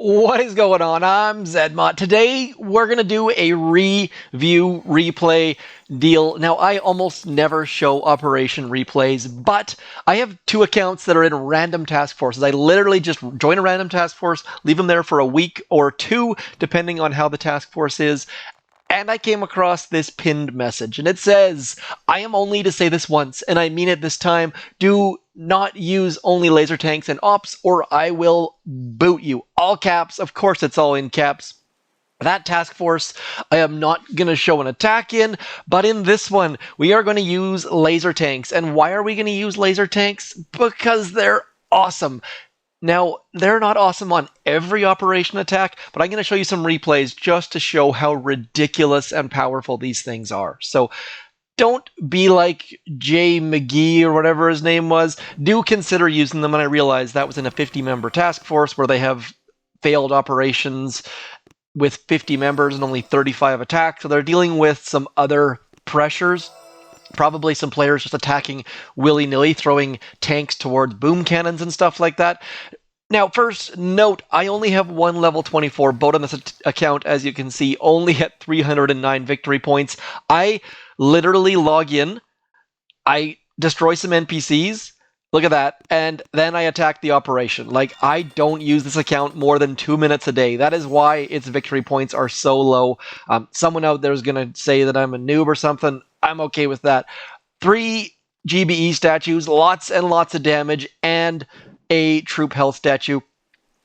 What is going on? I'm Zedmont. Today we're going to do a review replay deal. Now, I almost never show operation replays, but I have two accounts that are in random task forces. I literally just join a random task force, leave them there for a week or two, depending on how the task force is. And I came across this pinned message, and it says, I am only to say this once, and I mean it this time. Do not use only laser tanks and ops, or I will boot you. All caps. Of course, it's all in caps. That task force, I am not going to show an attack in, but in this one, we are going to use laser tanks. And why are we going to use laser tanks? Because they're awesome. Now, they're not awesome on every operation attack, but I'm going to show you some replays just to show how ridiculous and powerful these things are. So don't be like Jay McGee or whatever his name was. Do consider using them, and I realize that was in a 50-member task force where they have failed operations with 50 members and only 35 attacks, so they're dealing with some other pressures. Probably some players just attacking willy-nilly, throwing tanks towards boom cannons and stuff like that. Now, first, note, I only have one level 24 boat on this account, as you can see, only at 309 victory points. I literally log in, I destroy some NPCs, look at that, and then I attack the operation. Like, I don't use this account more than 2 minutes a day. That is why its victory points are so low. Someone out there is going to say that I'm a noob or something. I'm okay with that. 3 GBE statues, lots and lots of damage, and a troop health statue.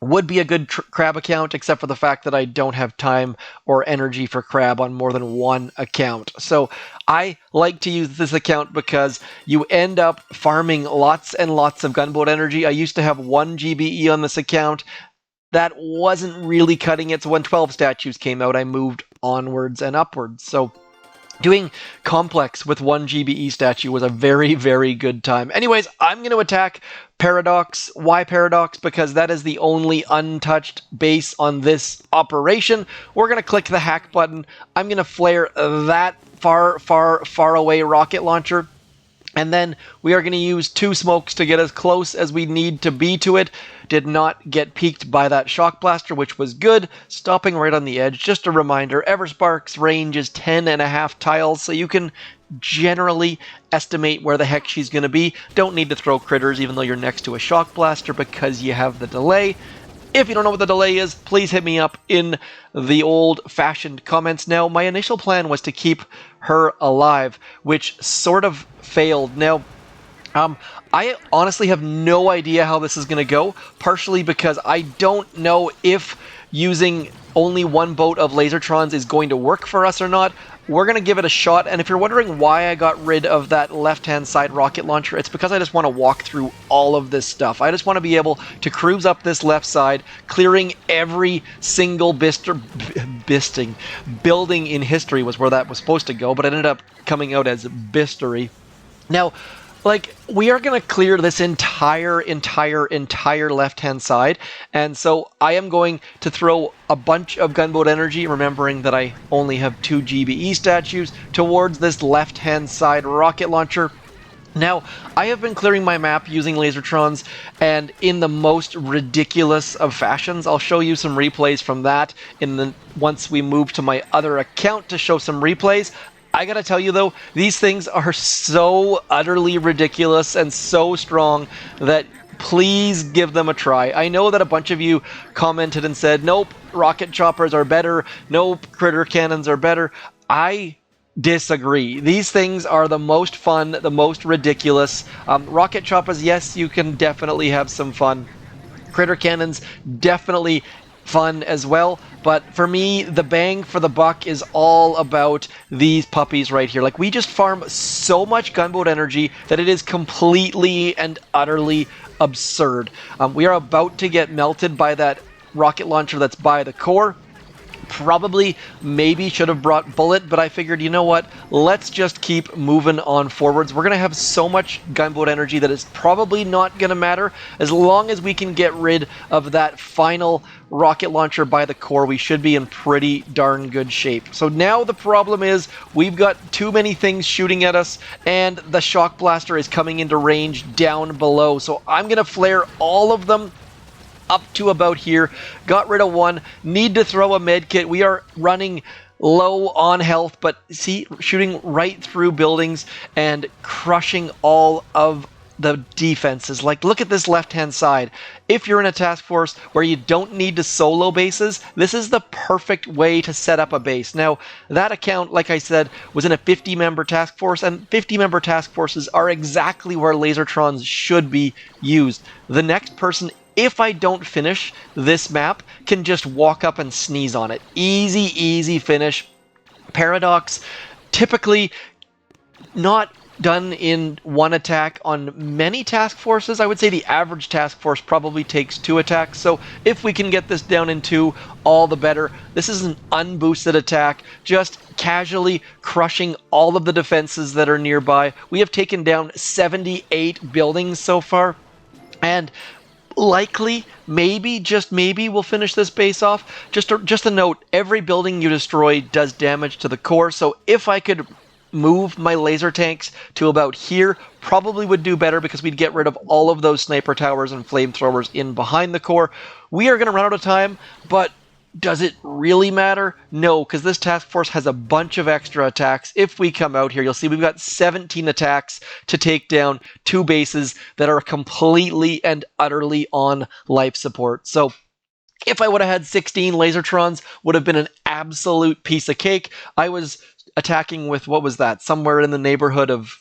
Would be a good crab account, except for the fact that I don't have time or energy for crab on more than one account. So I like to use this account because you end up farming lots and lots of gunboat energy. I used to have 1 GBE on this account. That wasn't really cutting it, so when 12 statues came out, I moved onwards and upwards. So doing complex with 1 GBE statue was a very, very good time. Anyways, I'm going to attack Paradox. Why Paradox? Because that is the only untouched base on this operation. We're going to click the hack button. I'm going to flare that far away rocket launcher. And then we are going to use 2 smokes to get as close as we need to be to it. Did not get peaked by that shock blaster, which was good. Stopping right on the edge. Just a reminder, Everspark's range is 10.5 tiles, so you can generally estimate where the heck she's going to be. Don't need to throw critters even though you're next to a shock blaster because you have the delay. If you don't know what the delay is, please hit me up in the old-fashioned comments. Now, my initial plan was to keep her alive, which sort of failed. Now, I honestly have no idea how this is going to go, partially because I don't know if using only 1 boat of Lazortrons is going to work for us or not. We're going to give it a shot, and if you're wondering why I got rid of that left-hand side rocket launcher, it's because I just want to walk through all of this stuff. I just want to be able to cruise up this left side, clearing every single building in history was where that was supposed to go, but it ended up coming out as Bistery. Now, like, we are going to clear this entire left-hand side, and so I am going to throw a bunch of gunboat energy, remembering that I only have 2 GBE statues, towards this left-hand side rocket launcher. Now, I have been clearing my map using Lazortrons, and in the most ridiculous of fashions. I'll show you some replays from that once we move to my other account to show some replays. I gotta tell you though, these things are so utterly ridiculous and so strong that please give them a try. I know that a bunch of you commented and said, nope, rocket choppers are better, nope, critter cannons are better. I disagree. These things are the most fun, the most ridiculous. Rocket choppers, yes, you can definitely have some fun. Critter cannons, definitely fun as well, but for me, the bang for the buck is all about these puppies right here. Like, we just farm so much gunboat energy that it is completely and utterly absurd. We are about to get melted by that rocket launcher that's by the core. Probably, maybe should have brought Bullet, but I figured, you know what, let's just keep moving on forwards. We're going to have so much gunboat energy that it's probably not going to matter. As long as we can get rid of that final rocket launcher by the core, we should be in pretty darn good shape. So now the problem is we've got too many things shooting at us, and the shock blaster is coming into range down below. So I'm going to flare all of them. up to about here. Got rid of one. Need to throw a med kit. We are running low on health, but see, shooting right through buildings and crushing all of the defenses. Like, look at this left-hand side. If you're in a task force where you don't need to solo bases, this is the perfect way to set up a base. Now, that account, like I said, was in a 50-member task force, and 50-member task forces are exactly where Lazortrons should be used. The next person, if I don't finish this map, can just walk up and sneeze on it. Easy, easy finish. Paradox, typically not done in one attack on many task forces. I would say the average task force probably takes 2 attacks. So if we can get this down in 2, all the better. This is an unboosted attack, just casually crushing all of the defenses that are nearby. We have taken down 78 buildings so far, and likely, maybe, just maybe, we'll finish this base off. Just a note, every building you destroy does damage to the core, so if I could move my laser tanks to about here, probably would do better because we'd get rid of all of those sniper towers and flamethrowers in behind the core. We are going to run out of time, but does it really matter? No, because this task force has a bunch of extra attacks. If we come out here, you'll see we've got 17 attacks to take down 2 bases that are completely and utterly on life support. So if I would have had 16 Lazortrons, would have been an absolute piece of cake. I was attacking with, what was that? Somewhere in the neighborhood of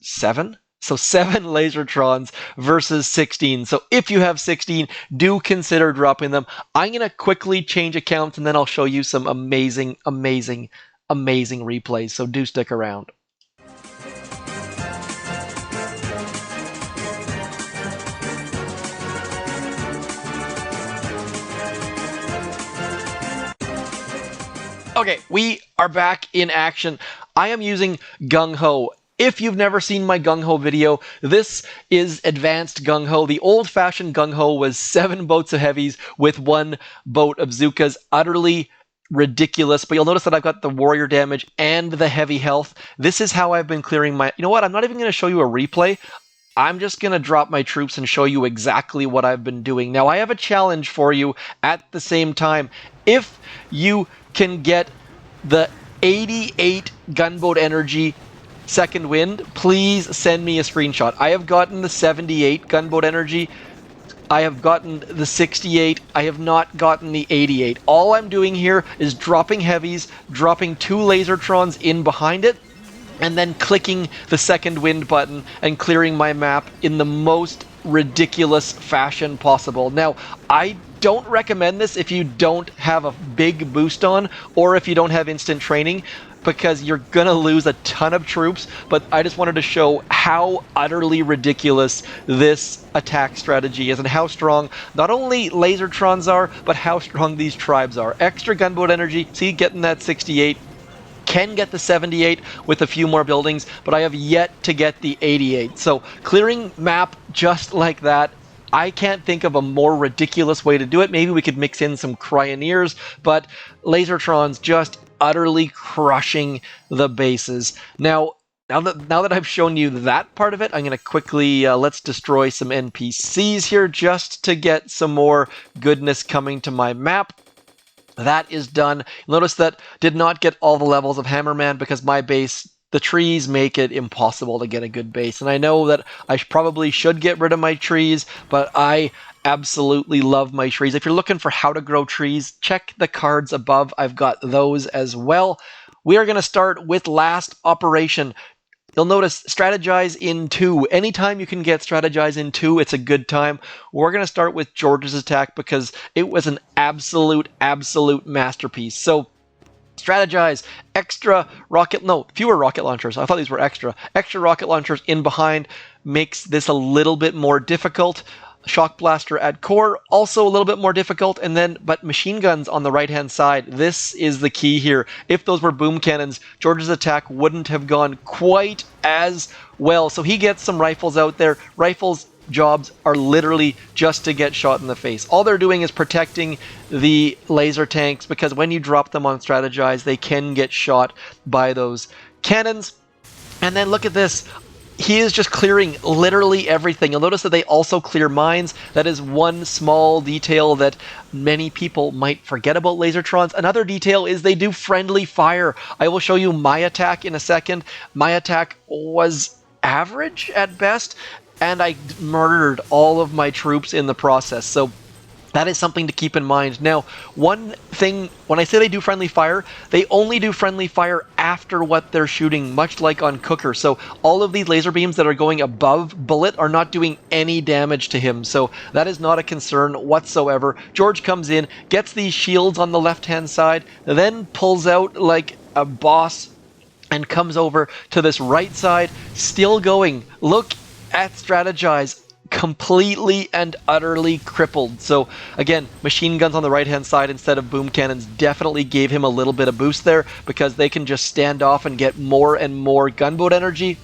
7? So 7 Lazortrons versus 16. So if you have 16, do consider dropping them. I'm going to quickly change accounts and then I'll show you some amazing, amazing, amazing replays. So do stick around. Okay, we are back in action. I am using Gung Ho. If you've never seen my Gung Ho video, this is advanced Gung Ho. The old-fashioned Gung Ho was 7 boats of heavies with 1 boat of Zookas. Utterly ridiculous, but you'll notice that I've got the warrior damage and the heavy health. This is how I've been clearing my... You know what? I'm not even going to show you a replay. I'm just going to drop my troops and show you exactly what I've been doing. Now, I have a challenge for you at the same time. If you can get the 88 gunboat energy second wind, please send me a screenshot. I have gotten the 78 gunboat energy. I have gotten the 68. I have not gotten the 88. All I'm doing here is dropping heavies, dropping 2 Lazortrons in behind it, and then clicking the second wind button and clearing my map in the most ridiculous fashion possible. Now, I don't recommend this if you don't have a big boost on or if you don't have instant training, because you're gonna lose a ton of troops, but I just wanted to show how utterly ridiculous this attack strategy is and how strong not only Lazortrons are, but how strong these tribes are. Extra gunboat energy, see, getting that 68, can get the 78 with a few more buildings, but I have yet to get the 88. So clearing map just like that, I can't think of a more ridiculous way to do it. Maybe we could mix in some cryoneers, but Lazortrons just utterly crushing the bases. Now that I've shown you that part of it, I'm going to quickly, let's destroy some NPCs here just to get some more goodness coming to my map. That is done. Notice that did not get all the levels of Hammerman because my base, the trees make it impossible to get a good base. And I know that I probably should get rid of my trees, but I absolutely love my trees. If you're looking for how to grow trees, check the cards above. I've got those as well. We are going to start with last operation. You'll notice Strategize in 2. Anytime you can get Strategize in 2, it's a good time. We're going to start with George's attack because it was an absolute masterpiece. So Strategize, fewer rocket launchers. I thought these were extra. Extra rocket launchers in behind makes this a little bit more difficult. Shock blaster at core, also a little bit more difficult, but machine guns on the right-hand side. This is the key here. If those were boom cannons, George's attack wouldn't have gone quite as well. So he gets some rifles out there. Rifles jobs are literally just to get shot in the face. All they're doing is protecting the laser tanks, because when you drop them on Strategize, they can get shot by those cannons. And then look at this. he is just clearing literally everything. You'll notice that they also clear mines. That is one small detail that many people might forget about Lazortrons. Another detail is they do friendly fire. I will show you my attack in a second. My attack was average at best, and I murdered all of my troops in the process. So that is something to keep in mind. Now, one thing, when I say they do friendly fire, they only do friendly fire after what they're shooting, much like on Cooker. So all of these laser beams that are going above Bullet are not doing any damage to him. So that is not a concern whatsoever. George comes in, gets these shields on the left-hand side, then pulls out like a boss and comes over to this right side, still going. Look at Strategize. Completely and utterly crippled. So again, machine guns on the right hand side instead of boom cannons definitely gave him a little bit of boost there, because they can just stand off and get more and more gunboat energy.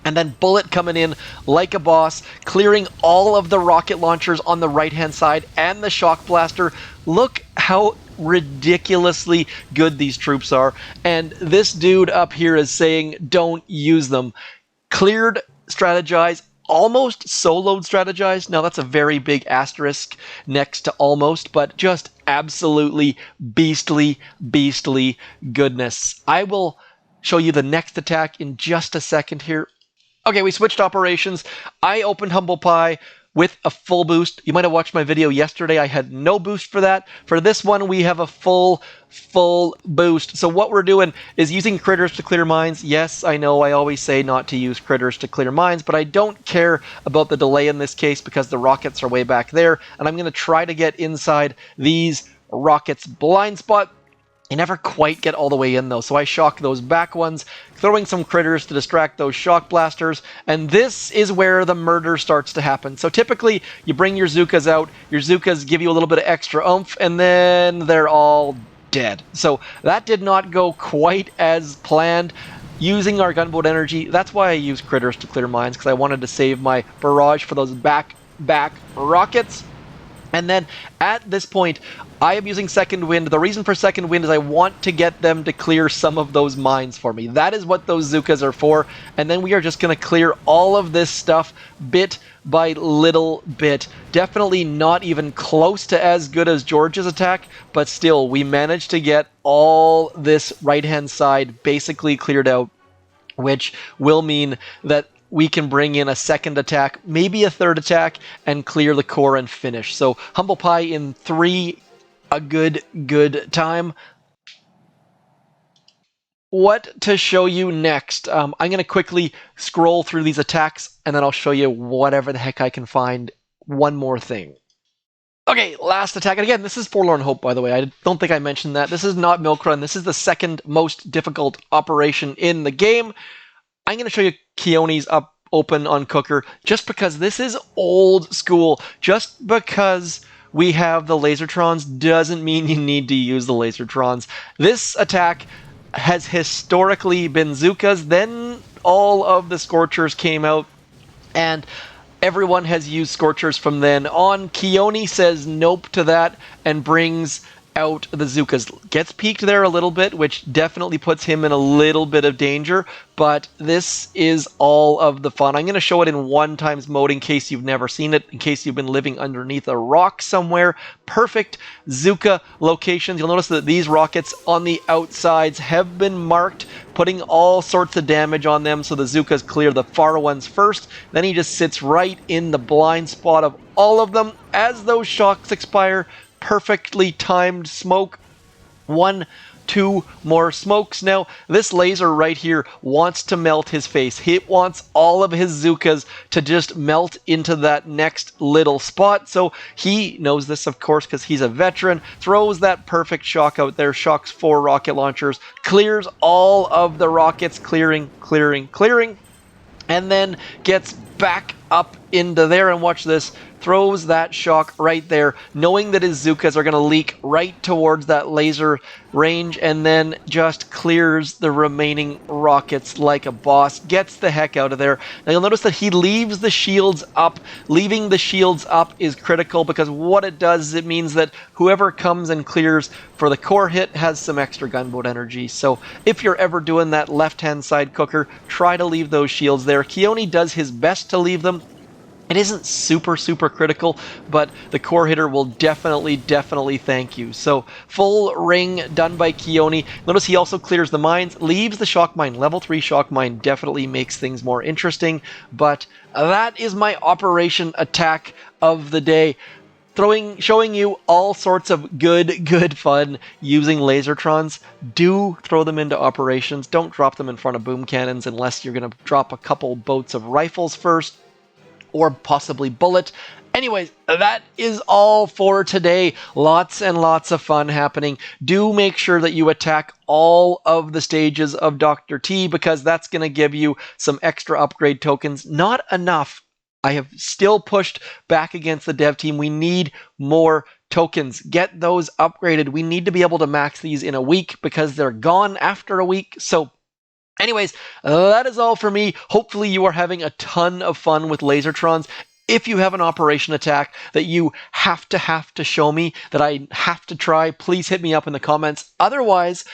And then Bullet coming in like a boss, clearing all of the rocket launchers on the right hand side and the shock blaster. Look how ridiculously good these troops are. And this dude up here is saying don't use them. Cleared Strategize, almost soloed Strategize. Now that's a very big asterisk next to almost, but just absolutely beastly goodness. I will show you the next attack in just a second here. Okay, we switched operations. I opened Humble Pie with a full boost. You might have watched my video yesterday. I had no boost for that. For this one, we have a full boost. So what we're doing is using critters to clear mines. Yes, I know I always say not to use critters to clear mines, but I don't care about the delay in this case because the rockets are way back there, and I'm going to try to get inside these rockets' blind spot. You never quite get all the way in though, so I shock those back ones, throwing some critters to distract those shock blasters, and this is where the murder starts to happen. So typically, you bring your Zookas out, your Zookas give you a little bit of extra oomph, and then they're all dead. So that did not go quite as planned. Using our gunboat energy, that's why I use critters to clear mines, because I wanted to save my barrage for those back rockets. And then at this point, I am using Second Wind. The reason for Second Wind is I want to get them to clear some of those mines for me. That is what those Zookas are for. And then we are just going to clear all of this stuff bit by little bit. Definitely not even close to as good as George's attack, but still, we managed to get all this right-hand side basically cleared out, which will mean that we can bring in a second attack, maybe a third attack, and clear the core and finish. So Humble Pie in 3, a good time. What to show you next? I'm going to quickly scroll through these attacks, and then I'll show you whatever the heck I can find. One more thing. Okay, last attack. And again, this is Forlorn Hope, by the way. I don't think I mentioned that. This is not Milk Run. This is the second most difficult operation in the game. I'm going to show you Keone's up open on Cooker, just because this is old school. Just because we have the Lazortrons doesn't mean you need to use the Lazortrons. This attack has historically been Zookas, then all of the Scorchers came out, and everyone has used Scorchers from then on. Keone says nope to that and brings out the Zookas. Gets peeked there a little bit, which definitely puts him in a little bit of danger, but this is all of the fun. I'm going to show it in 1x mode in case you've never seen it, in case you've been living underneath a rock somewhere. Perfect Zooka locations. You'll notice that these rockets on the outsides have been marked, putting all sorts of damage on them, so the Zookas clear the far ones first. Then he just sits right in the blind spot of all of them. As those shocks expire, perfectly timed smoke. 1, 2 more smokes. Now, this laser right here wants to melt his face. He wants all of his Zookas to just melt into that next little spot. So he knows this, of course, because he's a veteran. Throws that perfect shock out there. Shocks 4 rocket launchers. Clears all of the rockets. Clearing. And then gets back up into there. And watch this. throws that shock right there, knowing that his Zookas are going to leak right towards that laser range, and then just clears the remaining rockets like a boss, gets the heck out of there. Now you'll notice that he leaves the shields up. Leaving the shields up is critical because what it does is it means that whoever comes and clears for the core hit has some extra gunboat energy. So if you're ever doing that left-hand side cooker, try to leave those shields there. Keone does his best to leave them. It isn't super critical, but the core hitter will definitely thank you. So full ring done by Keone. Notice he also clears the mines, leaves the shock mine. Level 3 shock mine definitely makes things more interesting, but that is my operation attack of the day. Showing you all sorts of good fun using Lazortrons. Do throw them into operations. Don't drop them in front of boom cannons unless you're going to drop a couple boats of rifles first, or possibly bullet. Anyways, that is all for today. Lots and lots of fun happening. Do make sure that you attack all of the stages of Dr. T, because that's going to give you some extra upgrade tokens. Not enough. I have still pushed back against the dev team. We need more tokens. Get those upgraded. We need to be able to max these in a week because they're gone after a week. So anyways, that is all for me. Hopefully you are having a ton of fun with Lazortrons. If you have an operation attack that you have to show me, that I have to try, please hit me up in the comments. Otherwise,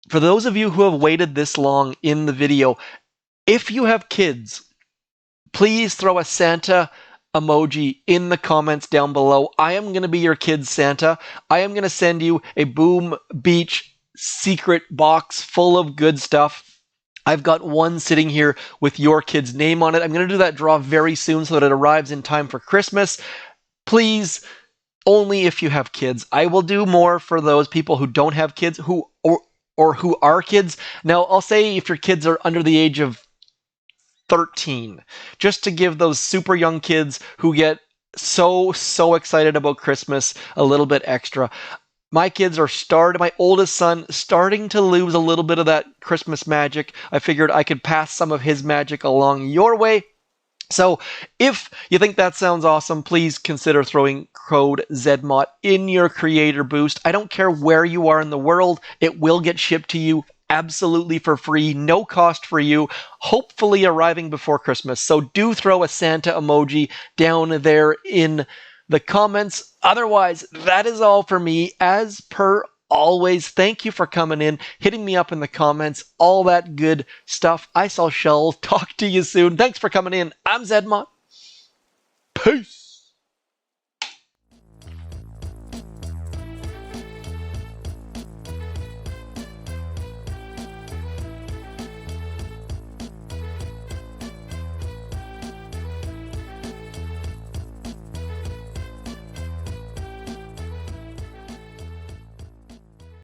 for those of you who have waited this long in the video, if you have kids, please throw a Santa emoji in the comments down below. I am going to be your kid's Santa. I am going to send you a Boom Beach secret box full of good stuff. I've got one sitting here with your kid's name on it. I'm going to do that draw very soon so that it arrives in time for Christmas. Please, only if you have kids. I will do more for those people who don't have kids, or who are kids. Now, I'll say if your kids are under the age of 13, just to give those super young kids who get so excited about Christmas a little bit extra. My kids are my oldest son starting to lose a little bit of that Christmas magic. I figured I could pass some of his magic along your way. So if you think that sounds awesome, please consider throwing code ZMOT in your creator boost. I don't care where you are in the world, it will get shipped to you absolutely for free, no cost for you, hopefully arriving before Christmas. So do throw a Santa emoji down there in the comments. Otherwise, that is all for me. As per always, thank you for coming in, hitting me up in the comments, all that good stuff. I shall talk to you soon. Thanks for coming in. I'm ZMOT. Peace.